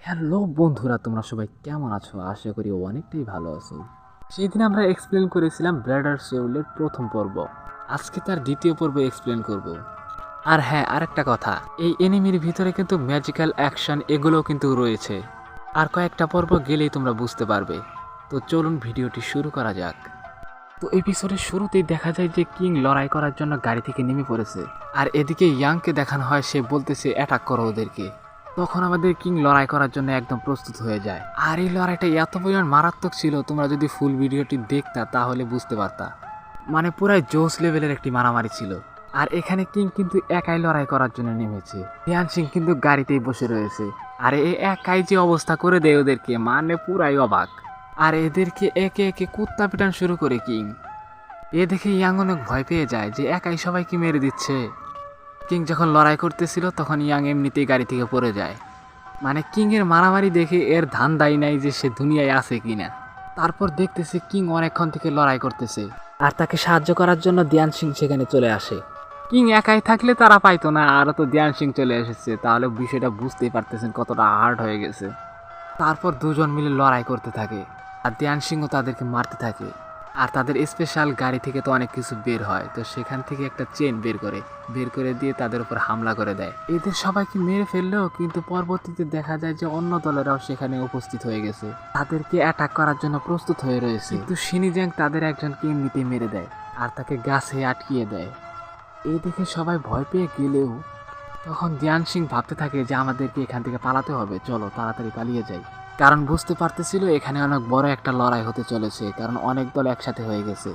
Hello বন্ধুরা, তোমরা সবাই কেমন আছো? আশা করি অনেকটাই ভালো আছো। সেদিন আমরা এক্সপ্লেন করেছিলাম ব্লাডার সোউলের প্রথম পর্ব। আজকে তার দ্বিতীয় পর্ব এক্সপ্লেন করব। আর হ্যাঁ, আরেকটা কথা, এই এনিমির ভিতরে কিন্তু ম্যাজিক্যাল অ্যাকশন এগুলোও কিন্তু রয়েছে। আর কয়েকটা পর্ব গেলেই তোমরা বুঝতে পারবে। তো চলুন ভিডিওটি শুরু করা যাক। তো এপিসোডের শুরুতেই দেখা যায় যে কিং লড়াই করার জন্য গাড়ি থেকে নেমে পড়েছে। আর এদিকে ইয়াংকে দেখানো হয়, সে বলতেছে অ্যাটাক করো ওদেরকে। তখন আমাদের কিং লড়াই করার জন্য একদম প্রস্তুত হয়ে যায়। আর এই লড়াইটা এত পরিমাণ মারাত্মক ছিল, তোমরা যদি ফুল ভিডিওটি দেখতা তাহলে বুঝতে পারতা। মানে পুরাই জোস লেভেলের একটি মারামারি ছিল। আর এখানে কিং কিন্তু একাই লড়াই করার জন্য নেমেছে। রিয়ান সিং কিন্তু গাড়িতেই বসে রয়েছে। আর এই একাই যে অবস্থা করে দেয় ওদেরকে, মানে পুরাই অবাক। আর এদেরকে একে একে কুত্তা পিটান শুরু করে কিং। এ দেখে ইয়াং অনেক ভয় পেয়ে যায় যে একাই সবাইকে মেরে দিচ্ছে। কিং যখন লড়াই করতেছিল তখন ইয়াং এমনিতেই গাড়ি থেকে পড়ে যায়। মানে কিং এর মারামারি দেখে এর ধান্দাই নাই যে সে দুনিয়ায় আছে কিনা। তারপর দেখতেছে কিং অনেকক্ষণ থেকে লড়াই করতেছে, আর তাকে সাহায্য করার জন্য দিয়ান সিং সেখানে চলে আসে। কিং একাই থাকলে তারা পাইতো না, আরও তো দিয়ান সিং চলে এসেছে, তাহলে বিষয়টা বুঝতেই পারতেছেন কতটা হার্ড হয়ে গেছে। তারপর দুজন মিলে লড়াই করতে থাকে, আর দিয়ান সিংও তাদেরকে মারতে থাকে। আর তাদের স্পেশাল গাড়ি থেকে তো অনেক কিছু বের হয়, তো সেখান থেকে একটা চেন বের করে দিয়ে তাদের উপর হামলা করে দেয়। এদের সবাইকে মেরে ফেললেও কিন্তু পরবর্তীতে দেখা যায় যে অন্য দলেরাও সেখানে উপস্থিত হয়ে গেছে, তাদেরকে অ্যাটাক করার জন্য প্রস্তুত হয়ে রয়েছে। কিন্তু শিনিজ্যাং তাদের একজনকে এমনিতেই মেরে দেয়, আর তাকে গাছে আটকিয়ে দেয়। এই দেখে সবাই ভয় পেয়ে গেলেও তখন দিয়ান সিং ভাবতে থাকে যে আমাদেরকে এখান থেকে পালাতে হবে, চলো তাড়াতাড়ি পালিয়ে যাই। কারণ বুঝতে পারতেছিল এখানে অনেক বড় একটা লড়াই হতে চলেছে, কারণ অনেক দল একসাথে হয়ে গেছে।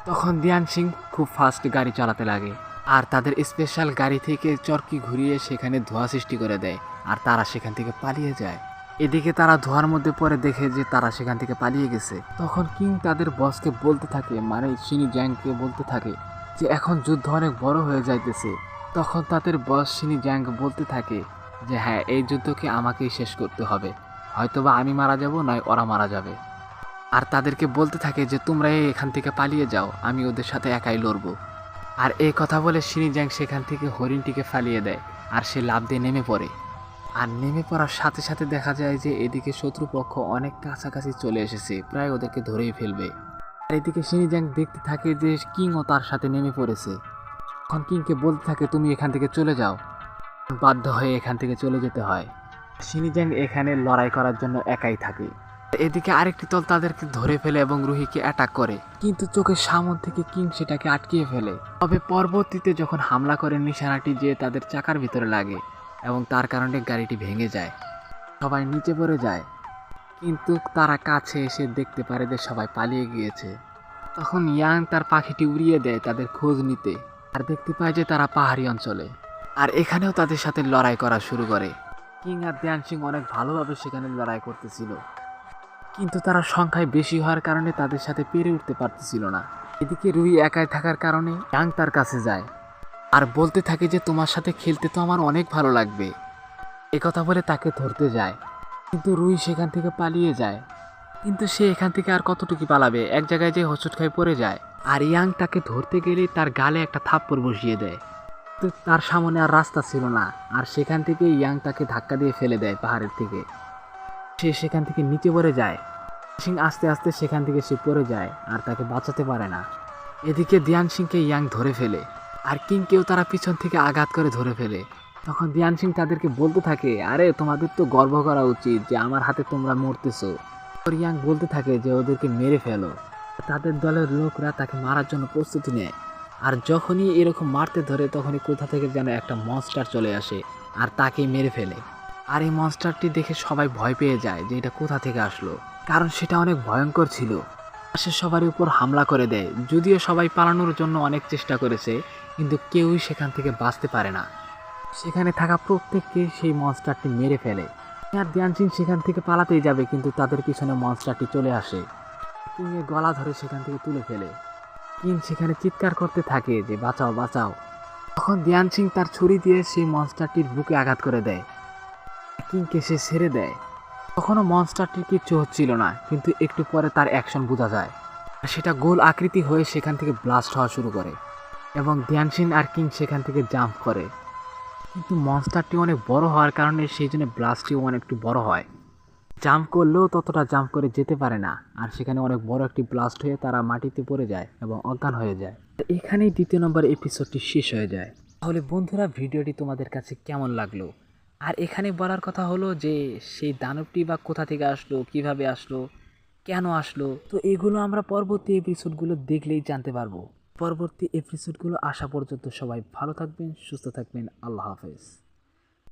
তখন দিয়ান সিং খুব ফাস্ট গাড়ি চালাতে লাগে, আর তাদের স্পেশাল গাড়ি থেকে চরকি ঘুরিয়ে সেখানে ধোঁয়া সৃষ্টি করে দেয়, আর তারা সেখান থেকে পালিয়ে যায়। এদিকে তারা ধোঁয়ার মধ্যে পড়ে দেখে যে তারা সেখান থেকে পালিয়ে গেছে। তখন কিং তাদের বসকে বলতে থাকে, মানে শিনিজ্যাংকে বলতে থাকে যে এখন যুদ্ধ অনেক বড় হয়ে যাইতেছে। তখন তাদের বস শিনিজ্যাং বলতে থাকে যে হ্যাঁ, এই যুদ্ধকে আমাকেই শেষ করতে হবে, হয়তোবা আমি মারা যাব, নয় ওরা মারা যাবে। আর তাদেরকে বলতে থাকে যে তোমরা এখান থেকে পালিয়ে যাও, আমি ওদের সাথে একাই লড়বো। আর এই কথা বলে শিনিজ্যাং সেখান থেকে হরিণটিকে ফালিয়ে দেয়, আর সে লাফ দিয়ে নেমে পড়ে। আর নেমে পড়ার সাথে সাথে দেখা যায় যে এদিকে শত্রুপক্ষ অনেক কাছাকাছি চলে এসেছে, প্রায় ওদেরকে ধরেই ফেলবে। আর এদিকে শিনিজ্যাং দেখতে থাকে যে কিংও তার সাথে নেমে পড়েছে। তখন কিংকে বলতে থাকে তুমি এখান থেকে চলে যাও। বাধ্য হয়ে এখান থেকে চলে যেতে হয়। শিনিজ্যাং এখানে লড়াই করার জন্য একাই থাকে। এদিকে আরেকটি দল তাদেরকে ধরে ফেলে এবং রুহিকে অ্যাটাক করে, কিন্তু চোখের সামনে থেকে কিং সেটাকে আটকিয়ে ফেলে। তবে পরবর্তীতে যখন হামলা করে নিশানাটি যে তাদের চাকার ভিতরে লাগে, এবং তার কারণে গাড়িটি ভেঙে যায়, সবাই নিচে পড়ে যায়। কিন্তু তারা কাছে এসে দেখতে পারে যে সবাই পালিয়ে গিয়েছে। তখন ইয়াং তার পাখিটি উড়িয়ে দেয় তাদের খোঁজ নিতে, আর দেখতে পায় যে তারা পাহাড়ি অঞ্চলে। আর এখানেও তাদের সাথে লড়াই করা শুরু করে। কিং আর দিয়ান সিং অনেক ভালোভাবে সেখানে লড়াই করতেছিল, কিন্তু তারা সংখ্যায় বেশি হওয়ার কারণে তাদের সাথে পেরে উঠতে পারতেছিল না। এদিকে রুই একাই থাকার কারণে ইয়াং তার কাছে যায়, আর বলতে থাকে যে তোমার সাথে খেলতে তো আমার অনেক ভালো লাগবে। একথা বলে তাকে ধরতে যায়, কিন্তু রুই সেখান থেকে পালিয়ে যায়। কিন্তু সে এখান থেকে আর কতটুকু পালাবে, এক জায়গায় যে হোঁচট খাই পড়ে যায়। আর ইয়াং তাকে ধরতে গেলে তার গালে একটা থাপ্পড় বসিয়ে দেয়। তো তার সামনে আর রাস্তা ছিল না, আর সেখান থেকে ইয়াং তাকে ধাক্কা দিয়ে ফেলে দেয় পাহাড়ের থেকে। সে সেখান থেকে নিচে পড়ে যায়। সিং আস্তে আস্তে সেখান থেকে সে পড়ে যায়, আর তাকে বাঁচাতে পারে না। এদিকে দিয়ান সিংকে ইয়াং ধরে ফেলে, আর কিংকেও তারা পিছন থেকে আঘাত করে ধরে ফেলে। তখন দিয়ান সিং তাদেরকে বলতে থাকে আরে তোমাদের তো গর্ব করা উচিত যে আমার হাতে তোমরা মরতেছো। ইয়াং বলতে থাকে যে ওদেরকে মেরে ফেলো। তাদের দলের লোকরা তাকে মারার জন্য প্রস্তুতি নেয়, আর যখনই এরকম মারতে ধরে তখনই কোথা থেকে যেন একটা মনস্টার চলে আসে, আর তাকেই মেরে ফেলে। আর এই মনস্টারটি দেখে সবাই ভয় পেয়ে যায় যে এটা কোথা থেকে আসলো, কারণ সেটা অনেক ভয়ঙ্কর ছিল। সে সবার উপর হামলা করে দেয়। যদিও সবাই পালানোর জন্য অনেক চেষ্টা করেছে, কিন্তু কেউই সেখান থেকে বাঁচতে পারে না। সেখানে থাকা প্রত্যেককে সেই মনস্টারটি মেরে ফেলে। আর দিয়ান সিং সেখান থেকে পালাতেই যাবে, কিন্তু তাদের পিছনে মনস্টারটি চলে আসে, কিংয়ের গলা ধরে সেখান থেকে তুলে ফেলে। কিং সেখানে চিৎকার করতে থাকে যে বাঁচাও বাঁচাও। তখন দিয়ান সিং তার ছুরি দিয়ে সেই মনস্টারটির বুকে আঘাত করে দেয়। কিংকে সে ছেড়ে দেয়। তখনও মনস্টারটির কিচ্ছু হচ্ছিল না, কিন্তু একটু পরে তার অ্যাকশন বোঝা যায়, আর সেটা গোল আকৃতি হয়ে সেখান থেকে ব্লাস্ট হওয়া শুরু করে, এবং দিয়ান সিং আর কিং সেখান থেকে জাম্প করে। কিন্তু মনস্টারটি অনেক বড় হওয়ার কারণে সেই জন্য ব্লাস্টটিও অনেক একটু বড় হয়। জাম্প করলেও ততটা জাম্প করে যেতে পারে না, আর সেখানে অনেক বড় একটি ব্লাস্ট হয়ে তারা মাটিতে পড়ে যায় এবং অজ্ঞান হয়ে যায়। এখানেই দ্বিতীয় নম্বর এপিসোডটি শেষ হয়ে যায়। তাহলে বন্ধুরা, ভিডিওটি তোমাদের কাছে কেমন লাগলো? আর এখানে বলার কথা হলো যে সেই দানবটি বা কোথা থেকে আসলো, কিভাবে আসলো, কেন আসলো, তো এগুলো আমরা পরবর্তী এপিসোডগুলো দেখলেই জানতে পারবো। পরবর্তী এপিসোডগুলো আসা পর্যন্ত সবাই ভালো থাকবেন, সুস্থ থাকবেন। আল্লাহ হাফেজ।